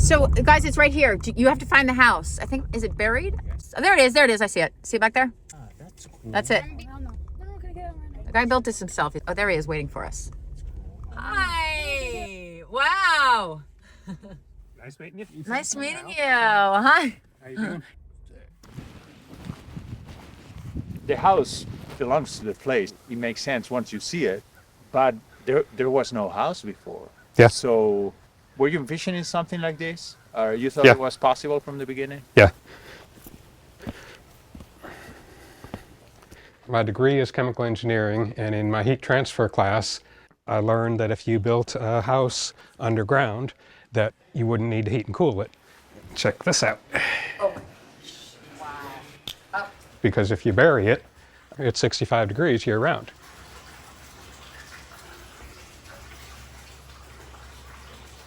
So, guys, it's right here. You have to find the house. I think, is it buried? Yes. Oh, there it is. There it is. I see it. See it back there? Ah, that's cool. That's it. The guy built this himself. Oh, there he is waiting for us. Hi. Wow. Nice meeting you. Nice meeting you. Hi. How you doing? The house belongs to the place. It makes sense once you see it, but there was no house before. Yeah. So, were you envisioning something like this? Or you thought Yeah. it was possible from the beginning? Yeah. My degree is chemical engineering, and in my heat transfer class, I learned that if you built a house underground, that you wouldn't need to heat and cool it. Check this out. Oh, wow. Up. Because if you bury it, it's 65 degrees year round.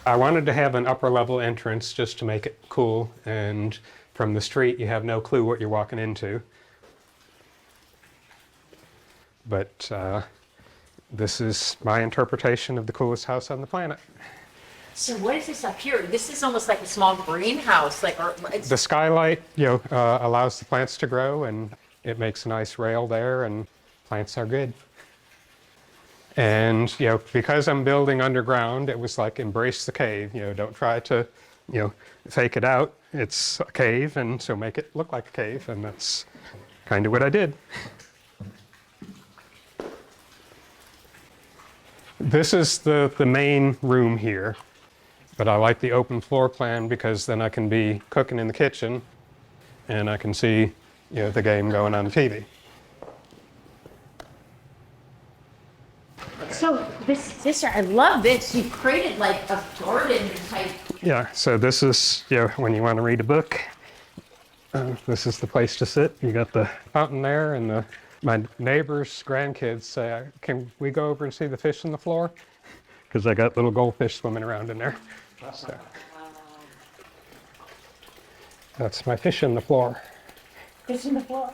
I wanted to have an upper level entrance just to make it cool, and from the street you have no clue what you're walking into. But this is my interpretation of the coolest house on the planet. So what is this up here? This is almost like a small greenhouse. The skylight, allows the plants to grow, and it makes a nice rail there, and plants are good. And because I'm building underground, it was like embrace the cave. Don't try to, fake it out. It's a cave, and so make it look like a cave, and that's kind of what I did. This is the main room here, but I like the open floor plan because then I can be cooking in the kitchen and I can see, the game going on the TV. So this, I love this. You created like a garden type. Yeah, so this is, when you want to read a book, this is the place to sit. You got the fountain there, and my neighbor's grandkids say, can we go over and see the fish on the floor? Because I got little goldfish swimming around in there. So, that's my fish on the floor. Fish on the floor.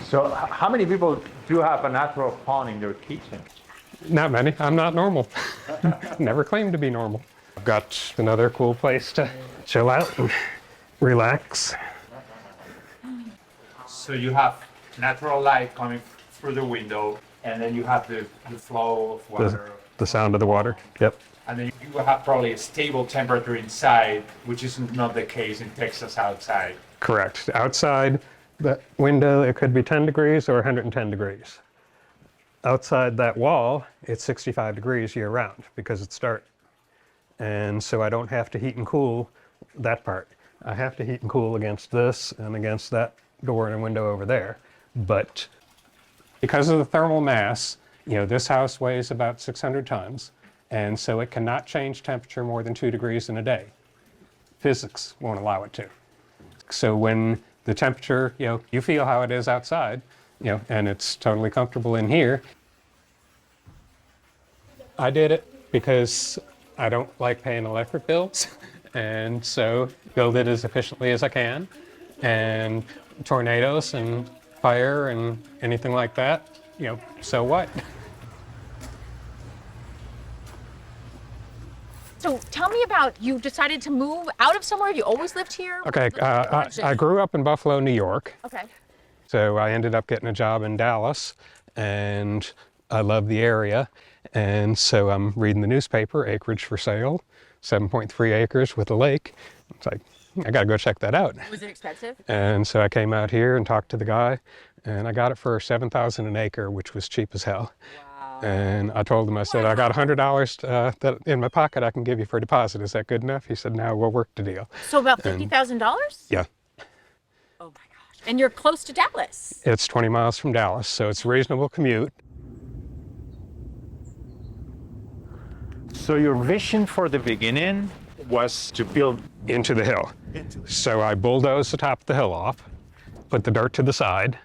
So, how many people do have a natural pond in their kitchen? Not many. I'm not normal. Never claimed to be normal. I've got another cool place to chill out and relax. So you have natural light coming through the window, and then you have the flow of water. The sound of the water. Yep. And then you have probably a stable temperature inside, which is not the case in Texas outside. Correct. Outside the window, it could be 10 degrees or 110 degrees. Outside that wall, it's 65 degrees year round because it's dark. And so I don't have to heat and cool that part. I have to heat and cool against this and against that door and window over there. But because of the thermal mass, this house weighs about 600 tons, and so it cannot change temperature more than 2 degrees in a day. Physics won't allow it to. So when the temperature, you feel how it is outside, and it's totally comfortable in here. I did it because I don't like paying electric bills, and so build it as efficiently as I can. And tornadoes and fire and anything like that, so what? So tell me about, you decided to move out of somewhere? You always lived here? Okay, I grew up in Buffalo, New York. Okay. So I ended up getting a job in Dallas, and I love the area. And so I'm reading the newspaper, acreage for sale, 7.3 acres with a lake. It's like, I gotta go check that out. Was it expensive? And so I came out here and talked to the guy, and I got it for $7,000 an acre, which was cheap as hell. Wow. And I told him, I said, I got $100 that in my pocket I can give you for a deposit. Is that good enough? He said, no, we'll work the deal. So about $50,000? Yeah. Oh my gosh. And you're close to Dallas. It's 20 miles from Dallas, so it's a reasonable commute. So your vision for the beginning was to build Into the hill. So I bulldozed the top of the hill off, put the dirt to the side,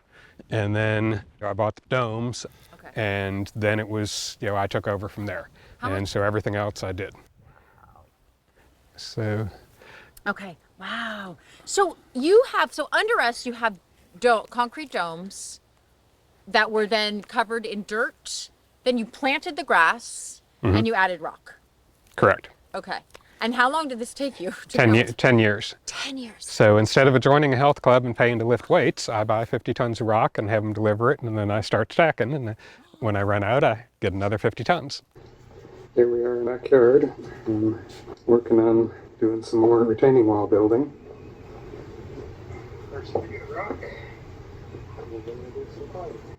and then I bought the domes. Okay. And then it was, I took over from there. And so everything else I did. So. Okay. Wow. So under us, you have concrete domes that were then covered in dirt. Then you planted the grass and you added rock. Correct. Okay. And how long did this take you? 10 years. 10 years. So instead of joining a health club and paying to lift weights, I buy 50 tons of rock and have them deliver it, and then I start stacking, and when I run out, I get another 50 tons. Here we are in the backyard. I'm working on doing some more retaining wall building.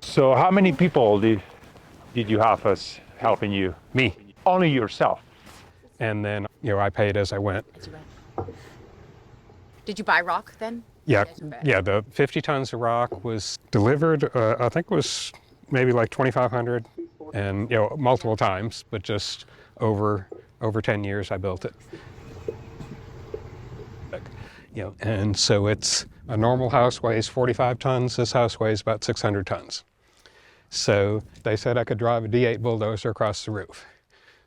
So how many people did you have us helping you? Me. Only yourself. And then, I paid as I went. Did you buy rock then? Yeah, the 50 tons of rock was delivered, I think it was maybe like 2,500, and, multiple times, but just over 10 years I built it. And so it's, a normal house weighs 45 tons, this house weighs about 600 tons. So they said I could drive a D8 bulldozer across the roof.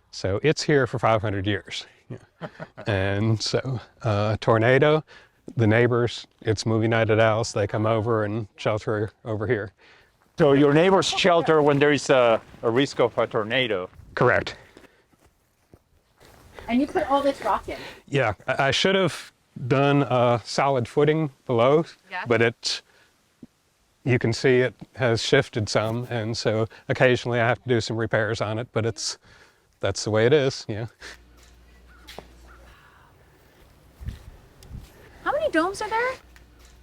So it's here for 500 years. And so tornado, the neighbors, it's movie night at Al's, they come over and shelter over here. So your neighbors shelter when there is a risk of a tornado. Correct. And you put all this rock in? Yeah, I should have done a solid footing below, but you can see it has shifted some, and so occasionally I have to do some repairs on it, but that's the way it is, How many domes are there?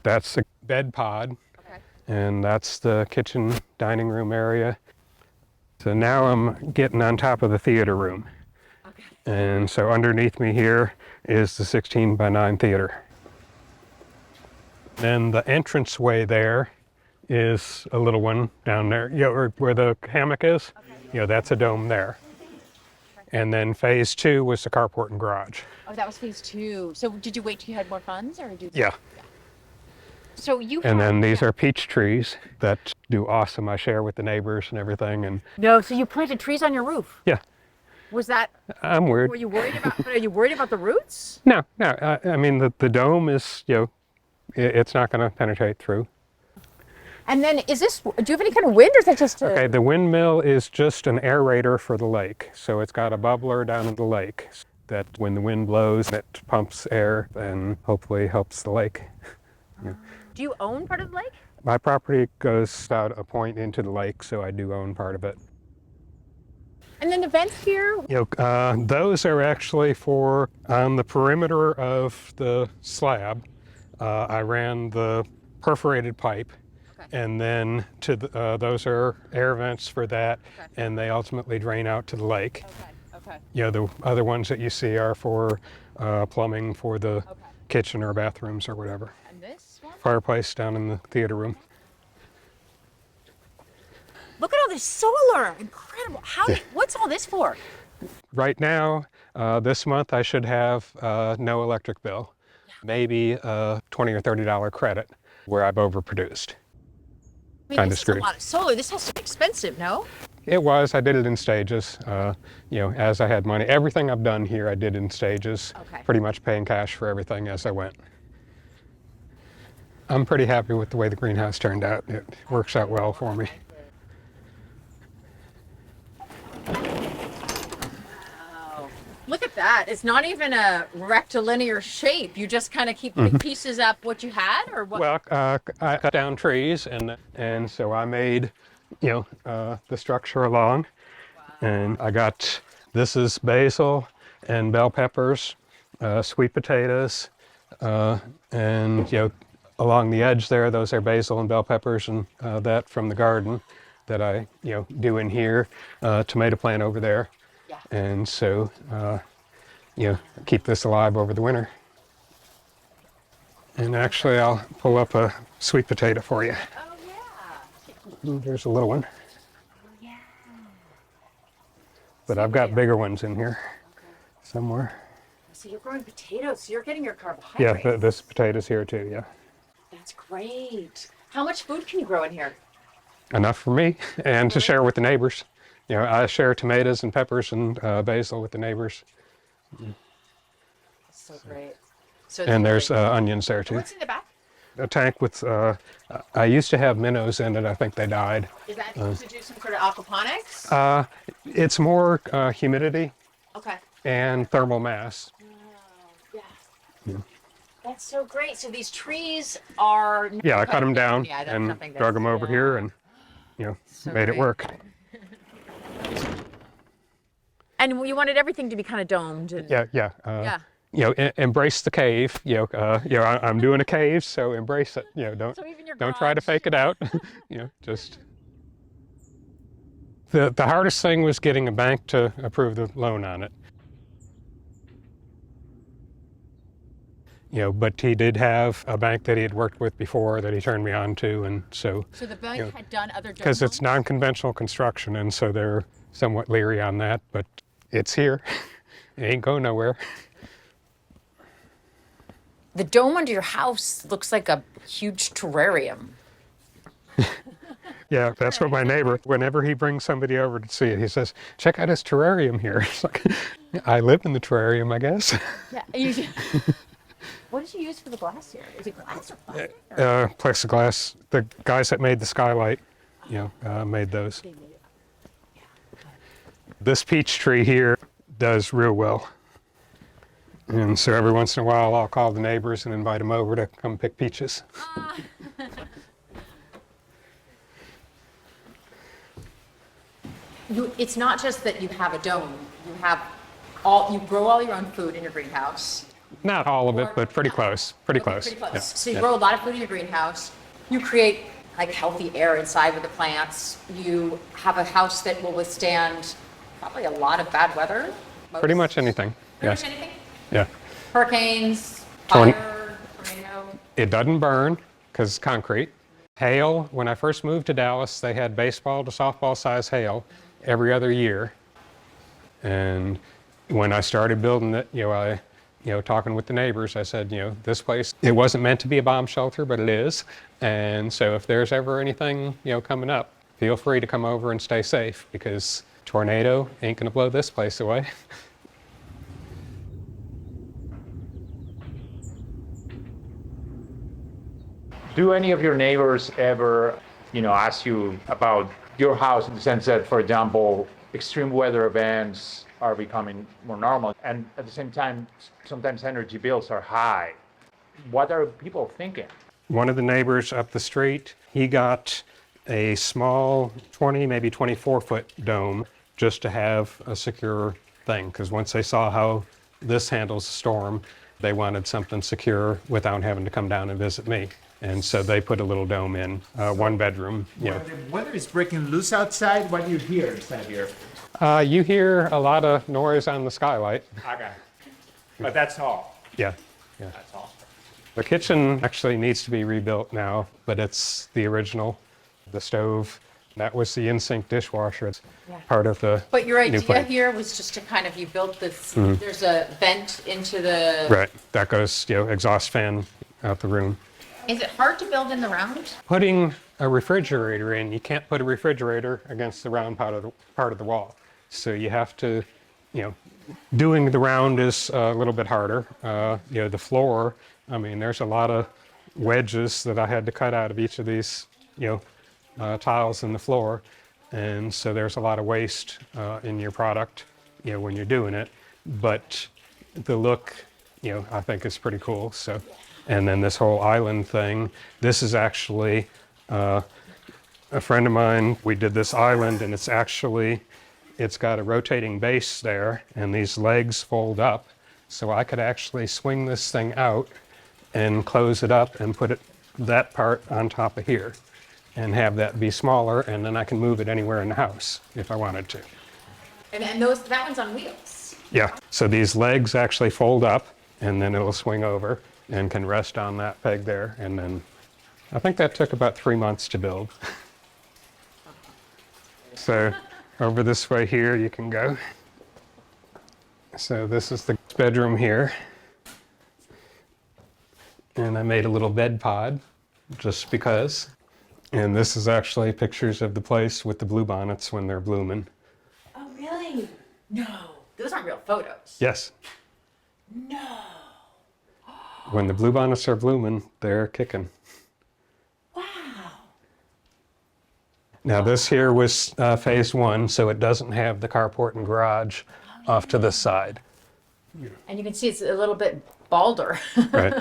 That's the bed pod, and that's the kitchen dining room area. So now I'm getting on top of the theater room. And so underneath me here is the 16 by 9 theater. Then the entranceway there is a little one down there, where the hammock is. That's a dome there. And then phase 2 was the carport and garage. Oh, that was phase 2. So did you wait till you had more funds, or did you? Yeah. So you. And then these are peach trees that do awesome. I share with the neighbors and everything. And no, so you planted trees on your roof. Yeah. Was that? I'm weird. Were you worried about? But are you worried about the roots? No. I mean the dome is it's not going to penetrate through. And then do you have any kind of wind, or is that just Okay, the windmill is just an aerator for the lake. So it's got a bubbler down in the lake that when the wind blows, it pumps air and hopefully helps the lake. Do you own part of the lake? My property goes out a point into the lake, so I do own part of it. And then the vents here? Those are actually for on the perimeter of the slab. I ran the perforated pipe. And then those are air vents for that, and they ultimately drain out to the lake. Okay. The other ones that you see are for plumbing for the kitchen or bathrooms or whatever. And this one? Fireplace down in the theater room. Look at all this solar! Incredible! What's all this for? Right now, this month I should have no electric bill, maybe a $20 or $30 credit where I've overproduced. Kind of screwed. This is a lot of solar. This has to be expensive, no? It was. I did it in stages. As I had money. Everything I've done here, I did in stages. Pretty much paying cash for everything as I went. I'm pretty happy with the way the greenhouse turned out. It works out well for me. Wow. Look at that. It's not even a rectilinear shape. You just kind of keep putting pieces up what you had, or what? Well, I cut down trees, and so I made, the structure along. Wow. And I got, this is basil and bell peppers, sweet potatoes, and along the edge there, those are basil and bell peppers, and that from the garden that I do in here, tomato plant over there. Yeah. And so keep this alive over the winter. And actually I'll pull up a sweet potato for you. Oh yeah. There's a little one. Oh yeah. But I've got bigger ones in here somewhere. So you're growing potatoes, so you're getting your carbohydrates. Yeah, this potato's here too, yeah. That's great. How much food can you grow in here? Enough for me and to share with the neighbors. I share tomatoes and peppers and basil with the neighbors. That's so great. So and there's onions there too. What's in the back? A tank with, I used to have minnows in it. I think they died. Is that to do some sort of aquaponics? It's more humidity. Okay. and thermal mass. Yeah. That's so great. So these trees are. Yeah, I cut them down Yeah, that's and something drug them over here and, So made it great. work. And you wanted everything to be kind of domed. And, Yeah. Yeah. Embrace the cave. I'm doing a cave, so embrace it. Don't So even your don't try to garage. fake it out. Just the hardest thing was getting a bank to approve the loan on it. But he did have a bank that he had worked with before that he turned me on to, and so. So the bank had done other dome Because it's loans? non-conventional construction, and so they're somewhat leery on that, but it's here. It ain't going nowhere. The dome under your house looks like a huge terrarium. Yeah, that's what my neighbor, whenever he brings somebody over to see it, he says, check out his terrarium here. It's like, I live in the terrarium, I guess. Yeah. What did you use for the glass here? Is it glass or plastic? Plexiglass. The guys that made the skylight, made those. They made it. This peach tree here does real well. And so every once in a while, I'll call the neighbors and invite them over to come pick peaches. It's not just that you have a dome. You grow all your own food in your greenhouse. Not all of it, but pretty close. Pretty Okay, close. Pretty close. Yeah. So you Yeah. grow a lot of food in your greenhouse. You create like healthy air inside with the plants. You have a house that will withstand probably a lot of bad weather. Pretty much anything. Pretty Yes. much anything. Yeah. Hurricanes, Torn- fire, tornado. It doesn't burn because it's concrete. Hail, when I first moved to Dallas, they had baseball to softball size hail every other year. And when I started building it, talking with the neighbors, I said, this place, it wasn't meant to be a bomb shelter, but it is. And so if there's ever anything, coming up, feel free to come over and stay safe because tornado ain't gonna blow this place away. Do any of your neighbors ever, ask you about your house in the sense that, for example, extreme weather events are becoming more normal, and at the same time, sometimes energy bills are high? What are people thinking? One of the neighbors up the street, he got a small 20, maybe 24-foot dome just to have a secure thing, because once they saw how this handles a storm, they wanted something secure without having to come down and visit me. And so they put a little dome in, one bedroom. When the weather is breaking loose outside, what do you hear inside here? You hear a lot of noise on the skylight. Okay. But that's all. Yeah. That's all. The kitchen actually needs to be rebuilt now, but it's the original. The stove, that was the in-sink dishwasher. It's part of the But your new idea place. here was just to kind of, you built this, there's a vent into the. Right, that goes, exhaust fan out the room. Is it hard to build in the round? Putting a refrigerator in, you can't put a refrigerator against the round part of the wall. So you have to, doing the round is a little bit harder. The floor, there's a lot of wedges that I had to cut out of each of these, tiles in the floor. And so there's a lot of waste in your product, when you're doing it. But the look, I think is pretty cool. So, and then this whole island thing, this is actually a friend of mine. We did this island, and it's got a rotating base there, and these legs fold up. So I could actually swing this thing out and close it up and put that part on top of here and have that be smaller, and then I can move it anywhere in the house if I wanted to. And that one's on wheels. Yeah, so these legs actually fold up, and then it'll swing over and can rest on that peg there. And then I think that took about 3 months to build. So over this way here you can go. So this is the bedroom here. And I made a little bed pod just because. And this is actually pictures of the place with the bluebonnets when they're blooming. Oh, really? No. Those aren't real photos. Yes. No. When the bluebonnets are blooming, they're kicking. Wow. Now this here was phase one, so it doesn't have the carport and garage off to this side. And you can see it's a little bit balder. Right.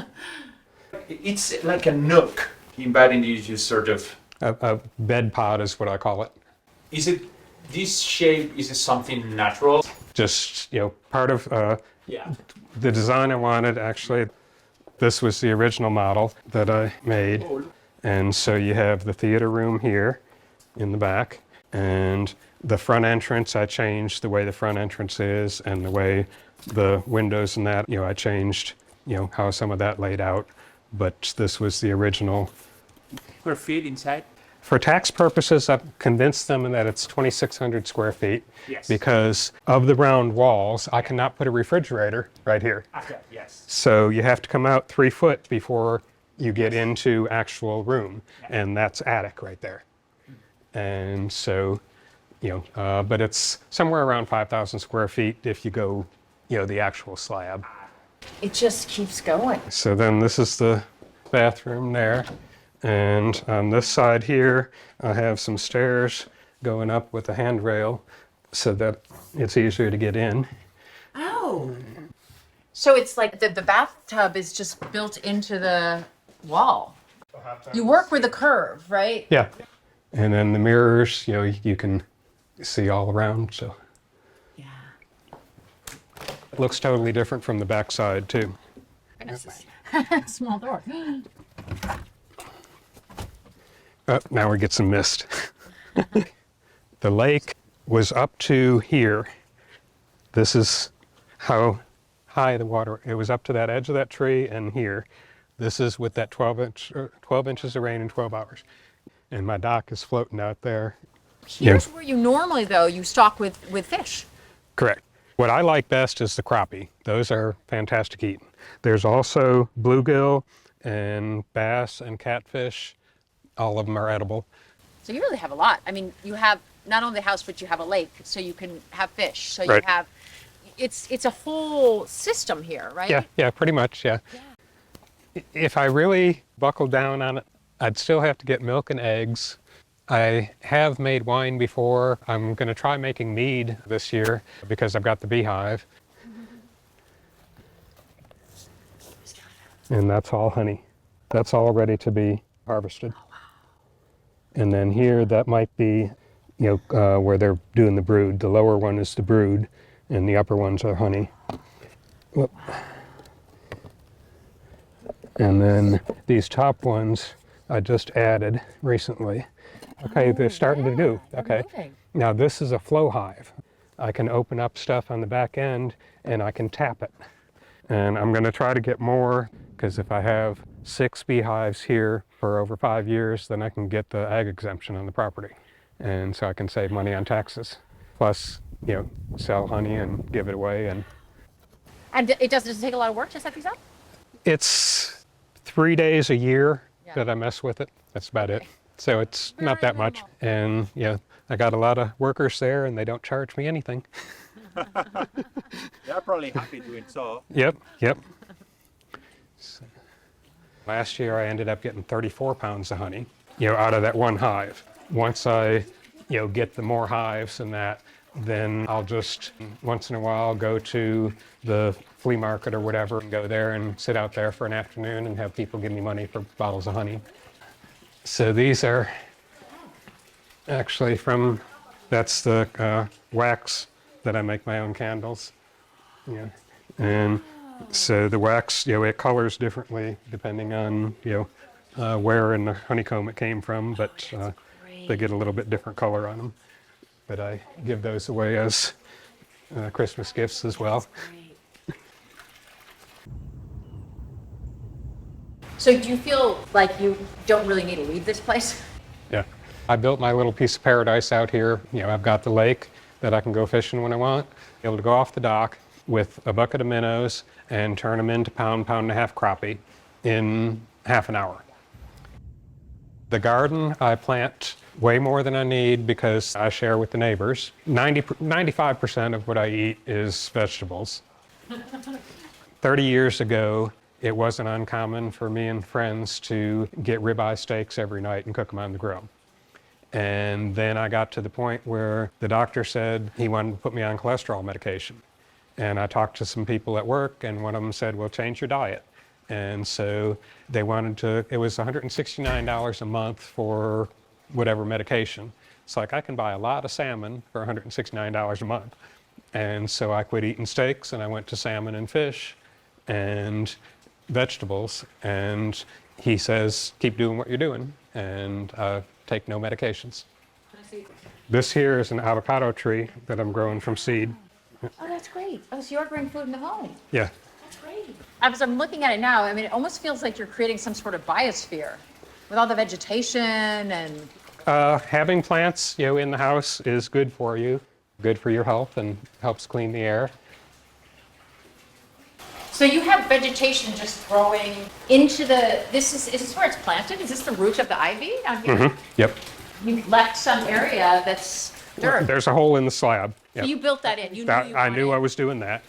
It's like a nook embedding these sort of. A bed pod is what I call it. Is it this shape? Is it something natural? Just, part of Yeah. the design I wanted, actually, this was the original model that I made. And so you have the theater room here in the back, and the front entrance, I changed the way the front entrance is and the way the windows and that, I changed, how some of that laid out. But this was the original. Square feet inside. For tax purposes, I've convinced them that it's 2,600 square feet. Yes. Because of the round walls, I cannot put a refrigerator right here. Okay. Yes. So you have to come out 3 foot before you get into actual room, and that's attic right there. And so, but it's somewhere around 5,000 square feet if you go, the actual slab. It just keeps going. So then this is the bathroom there. And on this side here, I have some stairs going up with a handrail so that it's easier to get in. Oh. So it's like the bathtub is just built into the wall. You work with a curve, right? Yeah. And then the mirrors, you can see all around, so. Yeah. It looks totally different from the back side too. Small door. Oh, now we get some mist. The lake was up to here. This is how high the water, it was up to that edge of that tree and here. This is with that 12 inches of rain in 12 hours. And my dock is floating out there. Here's where you normally, though, you stock with fish. Correct. What I like best is the crappie. Those are fantastic eating. There's also bluegill and bass and catfish. All of them are edible. So you really have a lot. I mean, you have not only the house, but you have a lake, so you can have fish. So Right. you have, it's a whole system here, right? Yeah, pretty much, yeah. If I really buckled down on it, I'd still have to get milk and eggs. I have made wine before. I'm going to try making mead this year because I've got the beehive. And that's all honey. That's all ready to be harvested. And then here, that might be, where they're doing the brood. The lower one is the brood, and the upper ones are honey. Whoop. And then these top ones I just added recently. Okay, they're starting to do. Okay. Moving. Now this is a flow hive. I can open up stuff on the back end, and I can tap it. And I'm going to try to get more, because if I have 6 beehives here for over 5 years, then I can get the ag exemption on the property. And so I can save money on taxes. Plus, sell honey and give it away. And it doesn't take a lot of work to set these up? it's 3 days a year Yeah. that I mess with it. That's about it. So it's not Very that much. minimal. And, I got a lot of workers there, and they don't charge me anything. They're probably happy doing so. Yep. So, last year I ended up getting 34 pounds of honey, out of that one hive. Once I, get the more hives and that, then I'll just once in a while go to the flea market or whatever and go there and sit out there for an afternoon and have people give me money for bottles of honey. So these are actually that's the wax that I make my own candles. And so the wax, it colors differently depending on, where in the honeycomb it came from, but they get a little bit different color on them. But I give those away as Christmas gifts as well. So do you feel like you don't really need to leave this place? Yeah. I built my little piece of paradise out here. I've got the lake that I can go fishing when I want, able to go off the dock with a bucket of minnows and turn them into pound and a half crappie in half an hour. The garden, I plant way more than I need because I share with the neighbors. 95% of what I eat is vegetables. 30 years ago, it wasn't uncommon for me and friends to get ribeye steaks every night and cook them on the grill. And then I got to the point where the doctor said he wanted to put me on cholesterol medication. And I talked to some people at work, and one of them said, well, change your diet. And so they wanted to, it was $169 a month for whatever medication. It's like, I can buy a lot of salmon for $169 a month. And so I quit eating steaks, and I went to salmon and fish and vegetables. And he says, keep doing what you're doing, and take no medications. This here is an avocado tree that I'm growing from seed. Oh, that's great. Oh, so you're growing food in the home. Yeah. That's great. As I'm looking at it now, I mean, it almost feels like you're creating some sort of biosphere with all the vegetation and. Having plants, in the house is good for you, good for your health, and helps clean the air. So you have vegetation just growing into is this where it's planted? Is this the root of the ivy down here? Mm-hmm. Yep. You left some area that's dirt. There's a hole in the slab. So you built that in. You knew you I knew wanted I was doing that.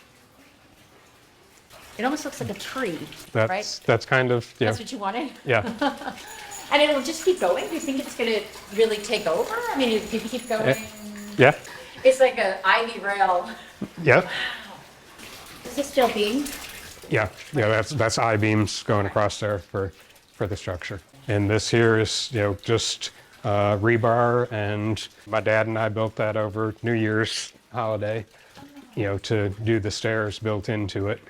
It almost looks like a tree, right? That's kind of, yeah. That's what you wanted? Yeah. And it'll just keep going? Do you think it's going to really take over? I mean, if you keep going, Yeah. it's like an ivy rail. Yeah. Is this still being? Yeah. That's I-beams going across there for the structure. And this here is, just rebar, and my dad and I built that over New Year's holiday, to do the stairs built into it.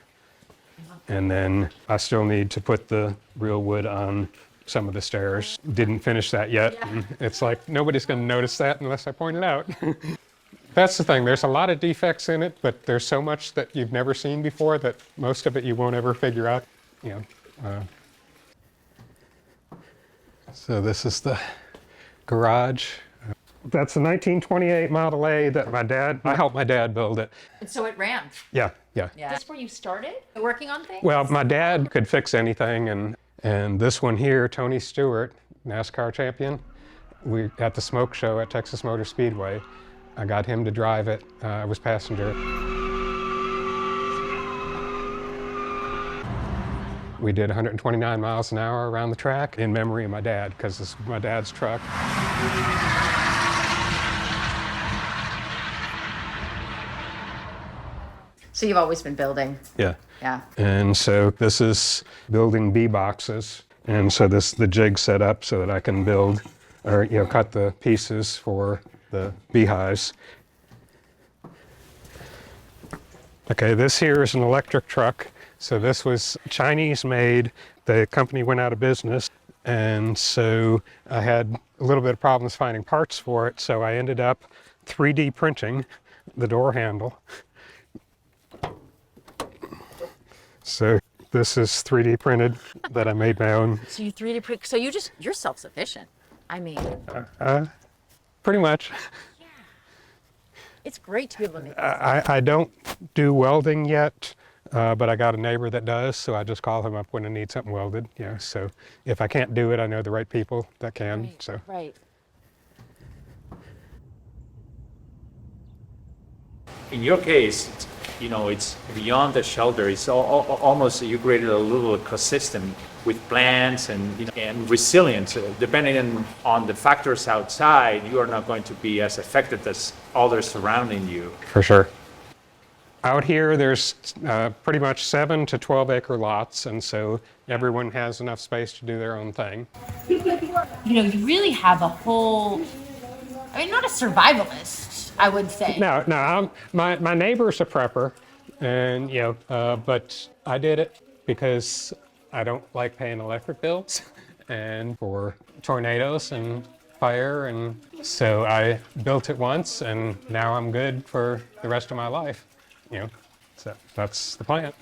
And then I still need to put the real wood on some of the stairs. Didn't finish that yet. Yeah. And it's like, nobody's going to notice that unless I point it out. That's the thing. There's a lot of defects in it, but there's so much that you've never seen before that most of it you won't ever figure out. So this is the garage. That's a 1928 Model A that I helped my dad build it. And so it ran. Yeah. Is this where you started working on things? Well, my dad could fix anything, and this one here, Tony Stewart, NASCAR champion, we at the smoke show at Texas Motor Speedway. I got him to drive it. I was passenger. We did 129 miles an hour around the track in memory of my dad, because this is my dad's truck. So you've always been building. Yeah. Yeah. And so this is building bee boxes. And so this is the jig set up so that I can build or cut the pieces for the beehives. Okay, this here is an electric truck. So this was Chinese made. The company went out of business. And so I had a little bit of problems finding parts for it. So I ended up 3D printing the door handle. So this is 3D printed that I made my own. So you 3D print. So you're self-sufficient. I mean, Pretty much. it's great to be able to make this. I don't do welding yet, but I got a neighbor that does, so I just call him up when I need something welded. So if I can't do it, I know the right people that can. Right, So. right. In your case, it's beyond the shelter. It's almost you created a little ecosystem with plants and resilience. Depending on the factors outside, you are not going to be as affected as others surrounding you. For sure. Out here, there's pretty much 7 to 12 acre lots, and so everyone has enough space to do their own thing. You really have a whole, not a survivalist, I would say. No, my neighbor's a prepper, and but I did it because I don't like paying electric bills, and for tornadoes and fire, and so I built it once, and now I'm good for the rest of my life. So that's the plan.